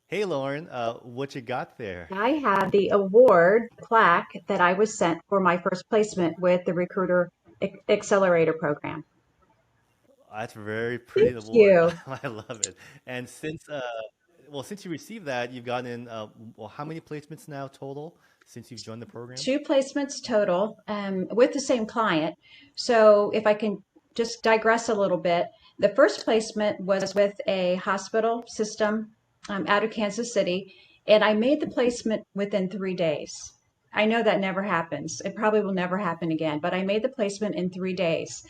Hey Lauren, what you got there? I have the award plaque that I was sent for my first placement with the Recruiter Accelerator program. That's a very pretty Thank award. you. I love it. And since you received that, you've gotten in, well, how many placements now total since you've joined the program? Two placements total with the same client. So if I can just digress a little bit, the first placement was with a hospital system out of Kansas City, and I made the placement within 3 days. I know that never happens. It probably will never happen again, but I made the placement in 3 days.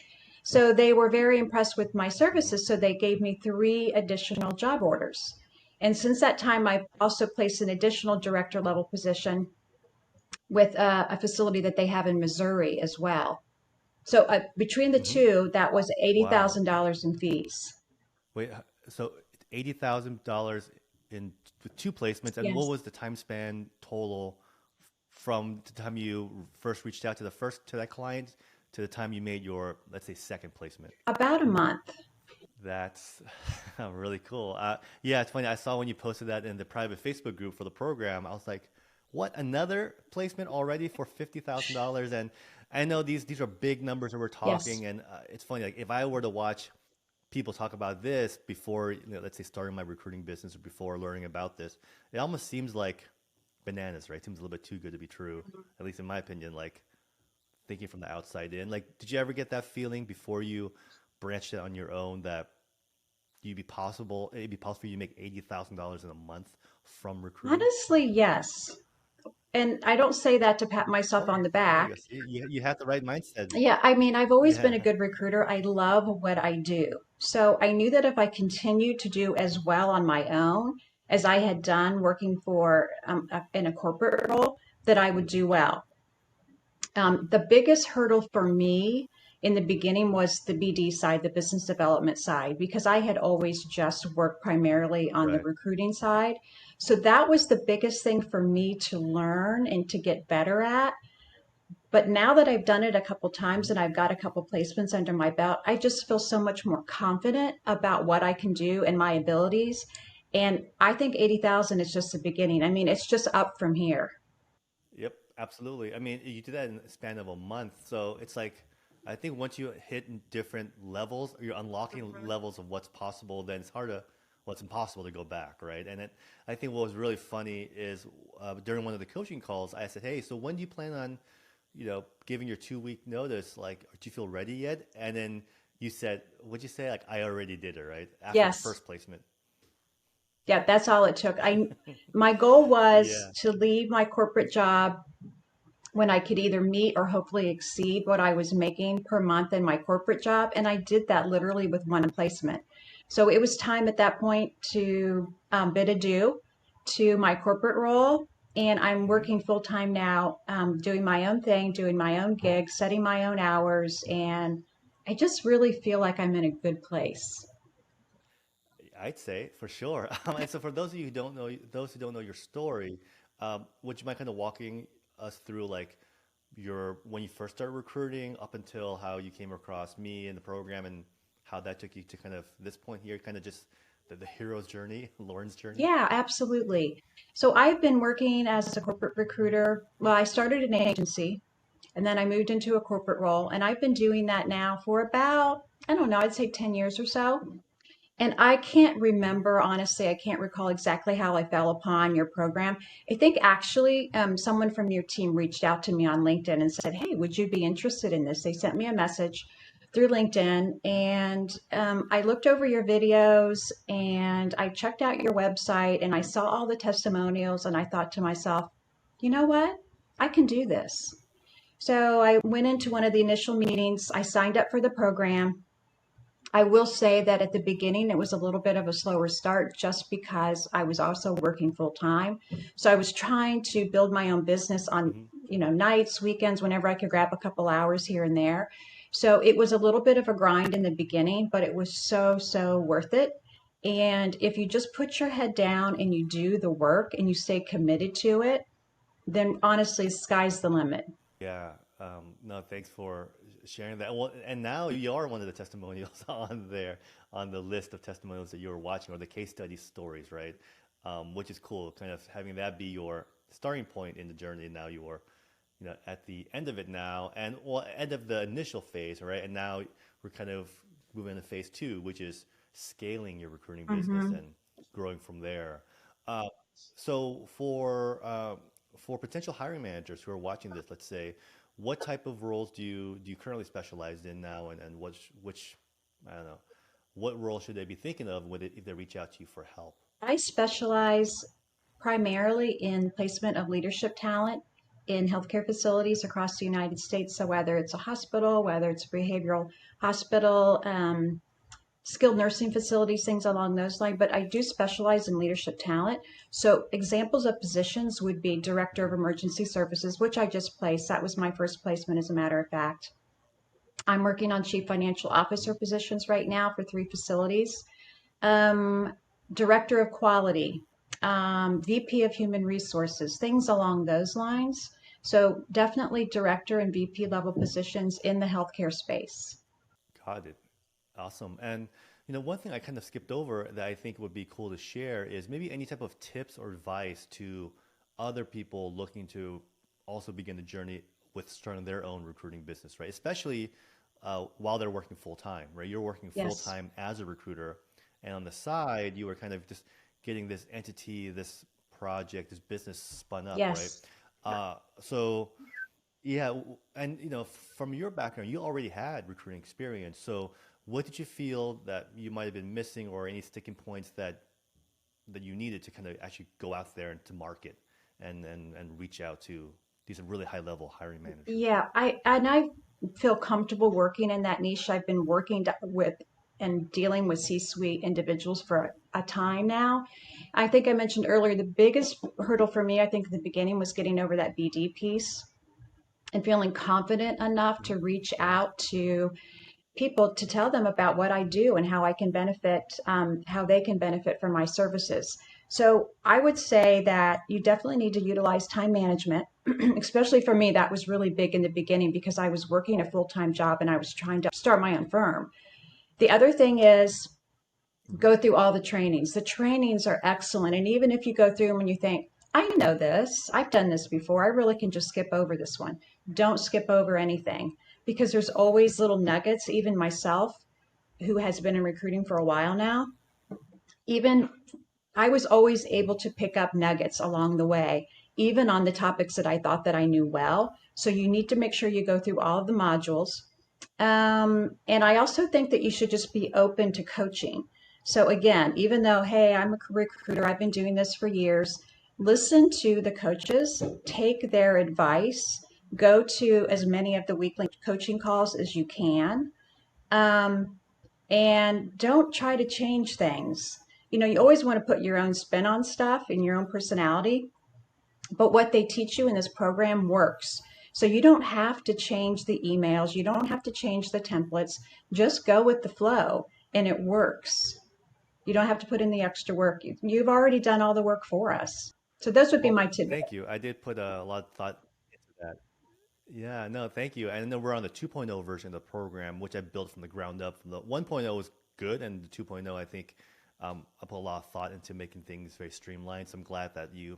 So they were very impressed with my Hmm. services, so they gave me three additional job orders. And since that time, I've also placed an additional director level position with a facility that they have in Missouri as well. So between the Hmm. two, that was eighty Wow. thousand dollars in fees. Wait, so $80,000 in two placements, and what Yes, was the time span total from the time you first reached out to that client to the time you made your, let's say, second placement? about a month. That's really cool. Yeah, it's funny. I saw when you posted that in the private Facebook group for the program. I was like, "What? Another placement already for $50,000?" And I know these are big numbers that we're Yes. talking. And it's funny. Like if I were to watch people talk about this before, let's say starting my recruiting business or before learning about this, it almost seems like bananas, right? It seems a little bit too good to be true, at least in my opinion. Like thinking from the outside in. Like, did you ever get that feeling before you branched it on your own that it'd be possible for you to make $80,000 in a month from recruiting? Honestly, yes. And I don't say that to pat myself on Oh, the there you back. go. See, you have the right mindset. Yeah, I mean, I've always been a Yeah. good recruiter. I love what I do. So I knew that if I continued to do as well on my own as I had done working for in a corporate role, that I would do well. The biggest hurdle for me in the beginning was the BD side, the business development side, because I had always just worked primarily on the Right. recruiting side. So that was the biggest thing for me to learn and to get better at. But now that I've done it a couple times Hmm. and I've got a couple placements under my belt, I just feel so much more confident about what I can do and my abilities. And I think 80,000 is just the beginning. I mean, it's just up from here. Yep, absolutely. I mean, you do that in a span of a month. So it's like, I think once you hit different levels, you're unlocking levels of what's possible, then well, it's impossible to go back, right? I think what was really funny is during one of the coaching calls, I said, "Hey, so when do you plan on, giving your 2 week notice? Like, do you feel ready yet?" And then you said, "What'd you say?" Like, I already did it, right? After the Yes. first placement. Yeah, that's all it took. My goal was Yeah. to leave my corporate job when I could either meet or hopefully exceed what I was making per month in my corporate job, and I did that literally with one placement. So it was time at that point to bid adieu to my corporate role, and I'm Hmm. working full time now, doing my own thing, doing my own gigs, setting my own hours, and I just really feel like I'm in a good place. I'd say for sure. And so for those of you who don't know, those who don't know your story, would you mind kind of walking us through like your when you first started recruiting up until how you came across me in the program and how that took you to kind of this point here, kind of just the hero's journey, Lauren's journey? Yeah, absolutely. So I've been working as a corporate recruiter. Well, I started an agency and then I moved into a corporate role, and I've been doing that now for about, I don't know, I'd say 10 years or so. And I can't remember, honestly, I can't recall exactly how I fell upon your program. I think actually someone from your team reached out to me on LinkedIn and said, "Hey, would you be interested in this?" They sent me a message through LinkedIn, and I looked over your videos and I checked out your website and I saw all the testimonials, and I thought to myself, you know what? I can do this. So I went into one of the initial meetings. I signed up for the program. I will say that at the beginning, it was a little bit of a slower start just because I was also working full time. So I was trying to build my own business on, Hmm. nights, weekends, whenever I could grab a couple hours here and there. So it was a little bit of a grind in the beginning, but it was so, so worth it. And if you just put your head down and you do the work and you stay committed to it, then honestly, sky's the limit. Yeah. No, thanks for sharing that. Well, and now you are one of the testimonials on there on the list of testimonials that you were watching or the case study stories, right? which is cool. Kind of having that be your starting point in the journey. And now you're, at the end of it now, and well, end of the initial phase, right? And now we're kind of moving into phase two, which is scaling your recruiting business Hmm. and growing from there. Uh, so for potential hiring managers who are watching this, let's say, what type of roles do you currently specialize in now, and which I don't know, what role should they be thinking of with it if they reach out to you for help? I specialize primarily in placement of leadership talent in healthcare facilities across the United States. So whether it's a hospital, whether it's a behavioral hospital, skilled nursing facilities, things along those lines. But I do specialize in leadership talent. So examples of positions would be Director of Emergency Services, which I just placed. That was my first placement, as a matter of fact. I'm working on Chief Financial Officer positions right now for 3 facilities. Um, Director of Quality, VP of Human Resources, things along those lines. So definitely director and VP level positions in the healthcare space. Got it. Awesome. And one thing I kind of skipped over that I think would be cool to share is maybe any type of tips or advice to other people looking to also begin the journey with starting their own recruiting business, right? Especially while they're working full time, right? You're working full Yes. time as a recruiter, and on the side, you were kind of just getting this entity, this project, this business spun up, right? Yes. So yeah, and from your background, you already had recruiting experience. So, what did you feel that you might have been missing, or any sticking points that you needed to kind of actually go out there and to market and reach out to these really high level hiring managers? Yeah, I feel comfortable working in that niche. I've been working with and dealing with C-suite individuals for a time now. I think I mentioned earlier the biggest hurdle for me, I think at the beginning, was getting over that BD piece and feeling confident enough to reach out to people to tell them about what I do and how I can benefit, how they can benefit from my services. So I would say that you definitely need to utilize time management. Especially for me, that was really big in the beginning because I was working a full-time job and I was trying to start my own firm. The other thing is go through all the trainings. The trainings are excellent. And even if you go through them and you think, I know this, I've done this before, I really can just skip over this one. Don't skip over anything because there's always little nuggets. Even myself, who has been in recruiting for a while now, even I was always able to pick up nuggets along the way, even on the topics that I thought that I knew well. So you need to make sure you go through all of the modules. And I also think that you should just be open to coaching. So again, even though, hey, I'm a recruiter, I've been doing this for years, listen to the coaches, take their advice, go to as many of the weekly coaching calls as you can, um, and don't try to change things. You always want to put your own spin on stuff and your own personality, but what they teach you in this program works. So you don't have to change the emails, you don't have to change the templates. Just go with the flow and it works. You don't have to put in the extra work. You've already done all the work for us. So those would be Well, my tidbits. thank you. I did put a lot of thought into that. Yeah, no, thank you. And then we're on the 2.0 version of the program, which I built from the ground up. From the 1.0 was good, and the 2.0, I think, I put a lot of thought into making things very streamlined. So I'm glad that you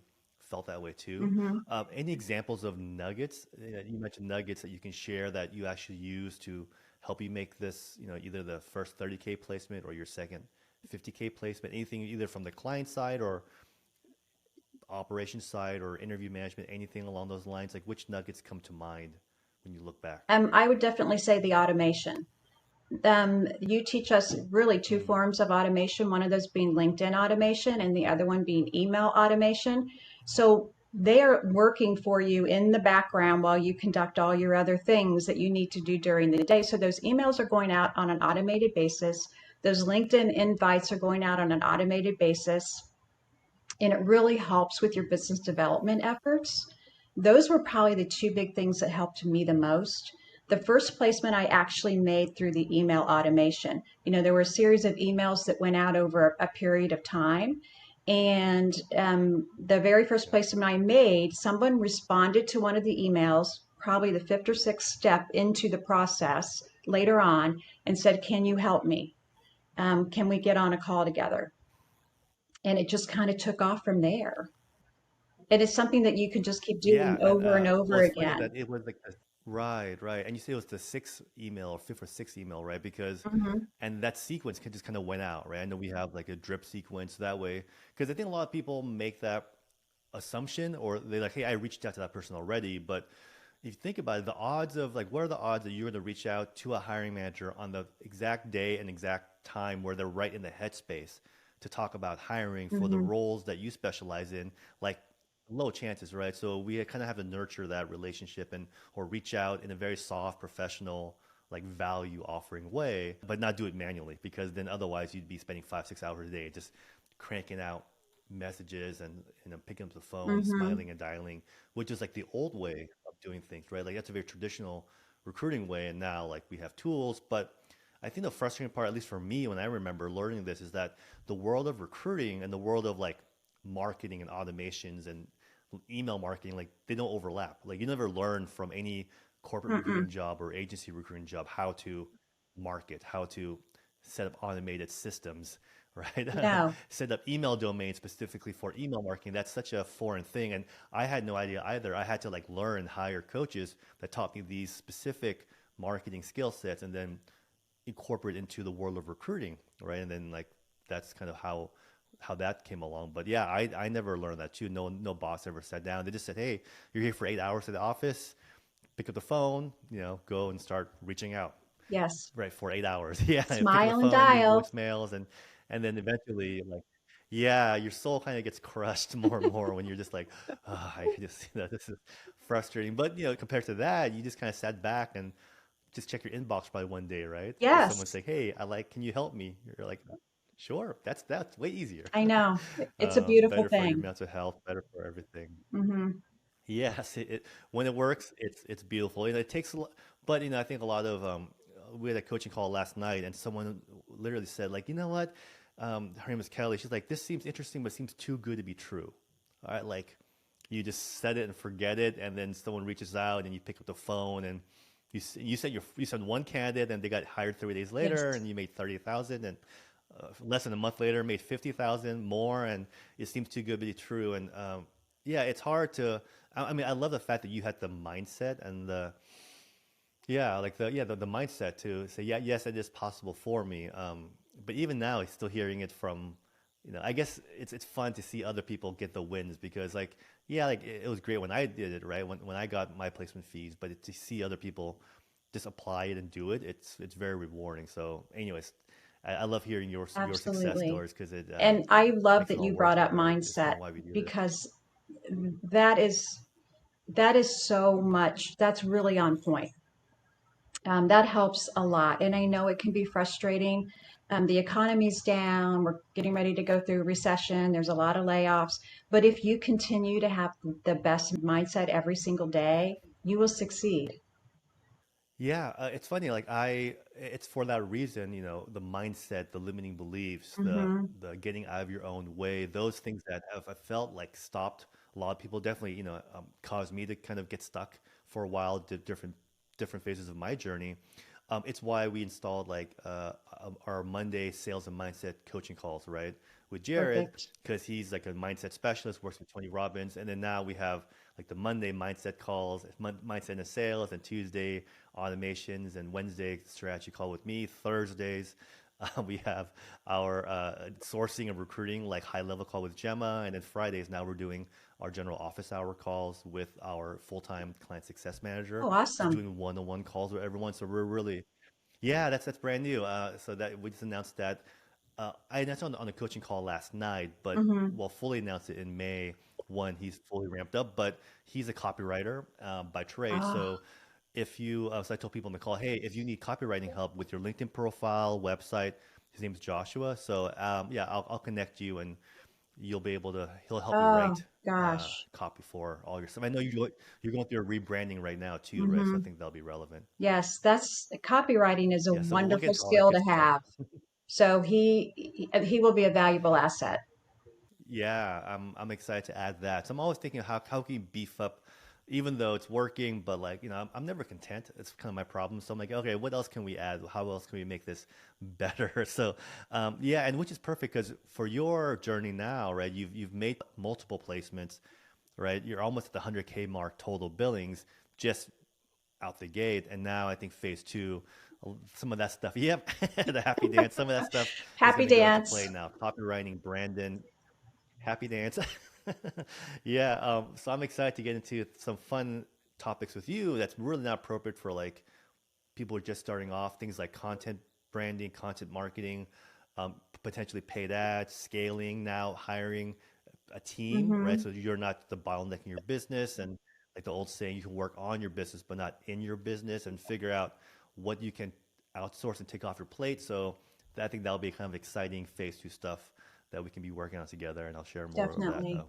felt that way too. Hmm. Any examples of nuggets? You mentioned nuggets that you can share that you actually use to help you make this, either the first 30K placement or your second 50K placement. Anything either from the client side or operations side or interview management, anything along those lines? Like which nuggets come to mind when you look back? I would definitely say the automation. You teach us really two Mm, forms of automation, one of those being LinkedIn automation and the other one being email automation. So they are working for you in the background while you conduct all your other things that you need to do during the day. So those emails are going out on an automated basis. Those LinkedIn invites are going out on an automated basis. And it really helps with your business development efforts. Those were probably the two big things that helped me the most. The first placement I actually made through the email automation. There were a series of emails that went out over a period of time. And the very first yeah. placement I made, someone responded to one of the emails, probably the fifth or sixth step into the process later on, and said, can you help me? Can we get on a call together? And it just kind of took off from there. And it's something that you can just keep doing Yeah, and over and well, over it's funny again. that it was like the right, right, and you say it was the sixth email or fifth or sixth email, right? Because Hmm. and that sequence can just kind of went out, right? I know we have like a drip sequence that way because I think a lot of people make that assumption or they're like, hey, I reached out to that person already, but if you think about it, the odds of like, what are the odds that you're going to reach out to a hiring manager on the exact day and exact time where they're right in the headspace to talk about hiring for the Hmm. roles that you specialize in? Like, low chances, right? So we kind of have to nurture that relationship and or reach out in a very soft, professional, like value offering way, but not do it manually because then otherwise you'd be spending 5, 6 hours a day just cranking out messages and picking up the phone, Hmm. smiling and dialing, which is like the old way of doing things, right? Like that's a very traditional recruiting way. And now like we have tools, but I think the frustrating part, at least for me, when I remember learning this, is that the world of recruiting and the world of like marketing and automations and email marketing, like they don't overlap. Like you never learn from any corporate recruiting Mm-mm. job or agency recruiting job how to market, how to set up automated systems, right? No. Set up email domains specifically for email marketing. That's such a foreign thing. And I had no idea either. I had to like learn, hire coaches that taught me these specific marketing skill sets and then incorporate into the world of recruiting, right? And then like that's kind of how that came along. But yeah, I never learned that too. No boss ever sat down. They just said, hey, you're here for 8 hours at the office. Pick up the phone, go and start reaching out, Yes. right, for 8 hours. Yeah, pick up the Smile and phone, leave dial. voicemails, and then eventually like. Yeah, your soul kind of gets crushed more and more when you're just like, oh, I just, this is frustrating. But, compared to that, you just kind of sat back and just check your inbox probably one day, right? With someone Yes, saying, "Hey, can you help me?" You're like, "Sure." That's way easier. I know. It's a beautiful Better for your thing. mental health, better for everything. Hmm. Yes, when it works, it's beautiful. It takes a lot, but I think a lot of we had a coaching call last night, and someone literally said, like, you know what? Her name is Kelly. She's like, this seems interesting, but seems too good to be true. All right, like you just set it and forget it, and then someone reaches out, and you pick up the phone, and you sent one candidate, and they got hired 3 days later, Yes. and you made 30,000, and less than a month later made 50,000 more, and it seems too good to be true. And yeah, it's hard to. I mean, I love the fact that you had the mindset and the yeah, like the mindset to say, yeah, yes, it is possible for me. But even now, it's still hearing it from, I guess it's fun to see other people get the wins because like, yeah, like it was great when I did it, right? When I got my placement fees, but to see other people just apply it and do it, it's very rewarding. So, anyways, I love hearing your success Absolutely. stories because it And I love makes it that all you worth brought it, up right? It's kind mindset of why we do this. because that is that is so much. That's really on point. That helps a lot. And I know it can be frustrating. The economy's down. We're getting ready to go through a recession. There's a lot of layoffs. But if you continue to have the best mindset every single day, you will succeed. Yeah, it's funny. It's for that reason, the mindset, the limiting beliefs, the Hmm. the getting out of your own way, those things that have I felt like stopped a lot of people. Definitely, caused me to kind of get stuck for a while, did different phases of my journey. It's why we installed our Monday sales and mindset coaching calls, right, with Jared, Perfect. because he's like a mindset specialist, works with Tony Robbins, and then now we have like the Monday mindset calls, mindset and sales, and Tuesday automations, and Wednesday strategy call with me. Thursdays, we have our sourcing and recruiting, like high level call with Gemma, and then Fridays now we're doing our general office hour calls with our full time client success manager, Oh, just awesome. doing one on one calls with everyone. So we're really yeah, that's brand new. So that we just announced that I announced on a coaching call last night, but Hmm. we'll fully announce it in May when he's fully ramped up. But he's a copywriter by trade, Ah, so if you, so I told people on the call, hey, if you need copywriting help with your LinkedIn profile, website, his name's Joshua. So yeah, I'll connect you, and you'll be able to. He'll help you oh write gosh. copy for all your stuff. I know you're going through a rebranding right now too, right? So I Hmm. think that'll be relevant. Yes, that's copywriting is a Yeah, so we'll get wonderful into all that skill good to stuff. have. So he will be a valuable asset. Yeah, I'm excited to add that. So I'm always thinking how can we beef up even though it's working, but like, I'm never content. It's kind of my problem. So I'm like, okay, what else can we add? How else can we make this better? So, yeah, and which is perfect because for your journey now, right, you've made multiple placements, right? You're almost at the 100K mark total billings just out the gate. And now I think phase two, some of that stuff, yep, the happy dance, some of that stuff is going Happy to go into play dance. now. Copywriting, Brandon, happy dance. Yeah, so I'm excited to get into some fun topics with you that's really not appropriate for like people who are just starting off. Things like content branding, content marketing, potentially paid ads, scaling now, hiring a team, right? Hmm. So you're not the bottleneck in your business, and like the old saying, you can work on your business but not in your business, and figure out what you can outsource and take off your plate. So I think that'll be kind of exciting phase two stuff that we can be working on together, and I'll share more of that Definitely.